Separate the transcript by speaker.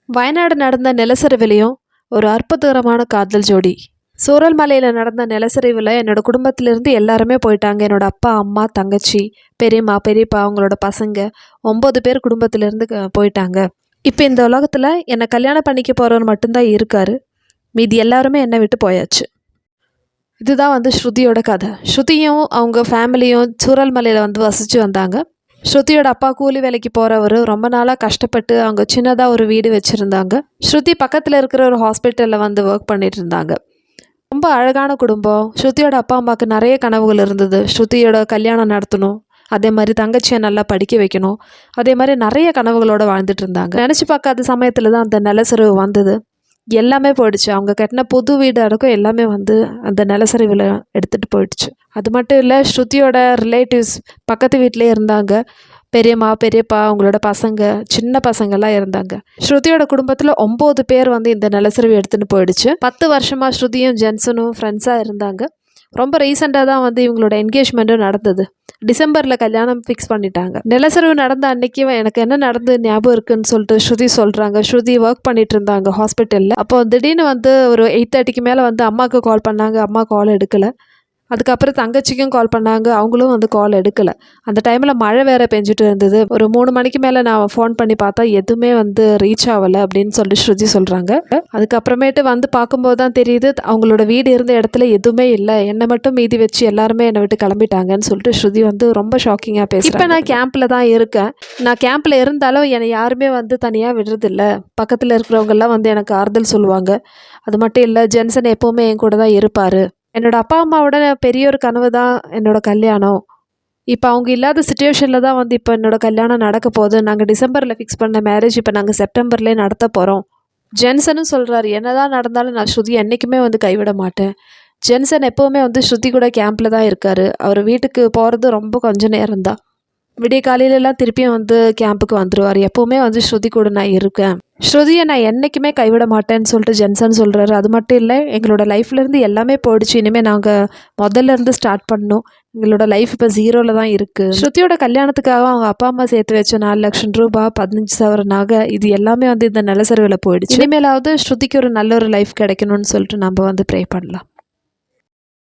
Speaker 1: வயநாடு நடந்த நிலச்சரிவிலையும் ஒரு அற்புதகரமான காதல் ஜோடி. சூரல்மலையில் நடந்த நிலச்சரிவில் என்னோட குடும்பத்திலேருந்து எல்லாருமே போயிட்டாங்க. என்னோட அப்பா, அம்மா, தங்கச்சி, பெரியம்மா, பெரியப்பா, அவங்களோட பசங்க 9 பேர் குடும்பத்திலேருந்து போயிட்டாங்க. இப்போ இந்த உலகத்தில் என்னை கல்யாணம் பண்ணிக்க போகிறவர் மட்டும்தான் இருக்கார். மீதி எல்லாருமே என்னை விட்டு போயாச்சு. இதுதான் ஸ்ருதியோட கதை. ஸ்ருதியும் அவங்க ஃபேமிலியும் சூரல்மலையில் வசித்து வந்தாங்க. ஸ்ருதியோட அப்பா கூலி வேலைக்கு போகிறவர் ரொம்ப நாளாக கஷ்டப்பட்டு அவங்க சின்னதாக ஒரு வீடு வச்சுருந்தாங்க. ஸ்ருதி பக்கத்தில் இருக்கிற ஒரு ஹாஸ்பிட்டலில் ஒர்க் பண்ணிட்டு இருந்தாங்க. ரொம்ப அழகான குடும்பம். ஸ்ருதியோட அப்பா அம்மாவுக்கு நிறைய கனவுகள் இருந்தது. ஸ்ருதியோட கல்யாணம் நடத்தணும், அதே மாதிரி தங்கச்சியை நல்லா படிக்க வைக்கணும், அதே மாதிரி நிறைய கனவுகளோடு வாழ்ந்துட்டு இருந்தாங்க. நினச்சி பார்க்காத சமயத்தில் தான் அந்த நிலச்சரிவு வந்தது. எல்லாமே போயிடுச்சு. அவங்க கட்டின புது வீடு அடக்கம் எல்லாமே அந்த நிலச்சரிவில் எடுத்துகிட்டு போயிடுச்சு. அது மட்டும் இல்லை, ஸ்ருதியோட ரிலேட்டிவ்ஸ் பக்கத்து வீட்டிலே இருந்தாங்க. பெரியம்மா, பெரியப்பா, அவங்களோட பசங்க, சின்ன பசங்கள்லாம் இருந்தாங்க. ஸ்ருதியோட குடும்பத்தில் 9 பேர் இந்த நிலச்சரிவு எடுத்துகிட்டு போயிடுச்சு. 10 வருஷமாக ஸ்ருதியும் ஜென்சனும் ஃப்ரெண்ட்ஸாக இருந்தாங்க. ரொம்ப ரீசெண்டாக தான் இவங்களோட என்கேஜ்மெண்ட்டும் நடந்தது. டிசம்பரில் கல்யாணம் ஃபிக்ஸ் பண்ணிட்டாங்க. நிலச்சரிவு நடந்த அன்னைக்கு எனக்கு என்ன நடந்து ஞாபகம் இருக்குன்னு சொல்லிட்டு ஸ்ருதி சொல்கிறாங்க. ஸ்ருதி ஒர்க் பண்ணிட்டு இருந்தாங்க ஹாஸ்பிட்டலில். அப்போ திடீர்னு ஒரு 8:30க்கு மேலே அம்மாவுக்கு கால் பண்ணாங்க. அம்மா கால் எடுக்கலை. அதுக்கப்புறம் தங்கச்சிக்கும் கால் பண்ணாங்க. அவங்களும் கால் எடுக்கலை. அந்த டைமில் மழை வேறு பெஞ்சிட்டு இருந்தது. ஒரு 3 மணிக்கு மேலே நான் ஃபோன் பண்ணி பார்த்தா எதுவுமே ரீச் ஆகலை அப்படின்னு சொல்லி ஸ்ருதி சொல்கிறாங்க. அதுக்கப்புறமேட்டு பார்க்கும்போது தான் தெரியுது, அவங்களோட வீடு இருந்த இடத்துல எதுவுமே இல்லை. என்னை மட்டும் மீதி வச்சு எல்லாருமே என்னை விட்டு கிளம்பிட்டாங்கன்னு சொல்லிட்டு ஸ்ருதி ரொம்ப ஷாக்கிங்காக பேசுகிறேன். இப்போ நான் கேம்பில் தான் இருக்கேன். நான் கேம்பில் இருந்தாலும் என்னை யாருமே தனியாக விடுறதில்ல. பக்கத்தில் இருக்கிறவங்கெல்லாம் எனக்கு ஆறுதல் சொல்லுவாங்க. அது மட்டும் இல்லை, ஜென்சன் எப்போவுமே என் கூட தான் இருப்பார். என்னோடய அப்பா அம்மாவோட பெரிய ஒரு கனவு தான் என்னோடய கல்யாணம். இப்போ அவங்க இல்லாத சுச்சுவேஷனில் தான் இப்போ என்னோடய கல்யாணம் நடக்க போகுது. நாங்கள் டிசம்பரில் ஃபிக்ஸ் பண்ண மேரேஜ் இப்போ நாங்கள் செப்டம்பர்லேயே நடத்த போகிறோம். ஜென்சனும் சொல்கிறாரு, என்ன தான் நடந்தாலும் நான் ஸ்ருதி என்றைக்குமே கைவிட மாட்டேன். ஜென்சன் எப்போவுமே ஸ்ருதி கூட கேம்பில் தான் இருக்கார். அவர் வீட்டுக்கு போகிறது ரொம்ப கொஞ்சம் நேரம் தான். விடிய காலையிலலாம் திருப்பியும் கேம்புக்கு வந்துடுவார். எப்போவுமே ஸ்ருதி கூட நான் இருக்கேன். ஸ்ருதியை நான் என்றைக்குமே கைவிட மாட்டேன்னு சொல்லிட்டு ஜென்சன் சொல்கிறாரு. அது மட்டும் இல்லை, எங்களோட லைஃப்லேருந்து எல்லாமே போயிடுச்சு. இனிமேல் நாங்கள் முதல்லேருந்து ஸ்டார்ட் பண்ணோம். எங்களோட லைஃப் இப்போ 0ல் தான் இருக்குது. ஸ்ருதியோட கல்யாணத்துக்காக அவங்க அப்பா அம்மா சேர்த்து வச்ச 4 லட்சம் ரூபாய், 15 சவரன் நகை, இது எல்லாமே இந்த நிலச்சரிவில் போயிடுச்சு. இனிமேலாவது ஸ்ருதிக்கு ஒரு நல்ல ஒரு லைஃப் கிடைக்கணும்னு சொல்லிட்டு நம்ம ப்ரே பண்ணலாம்.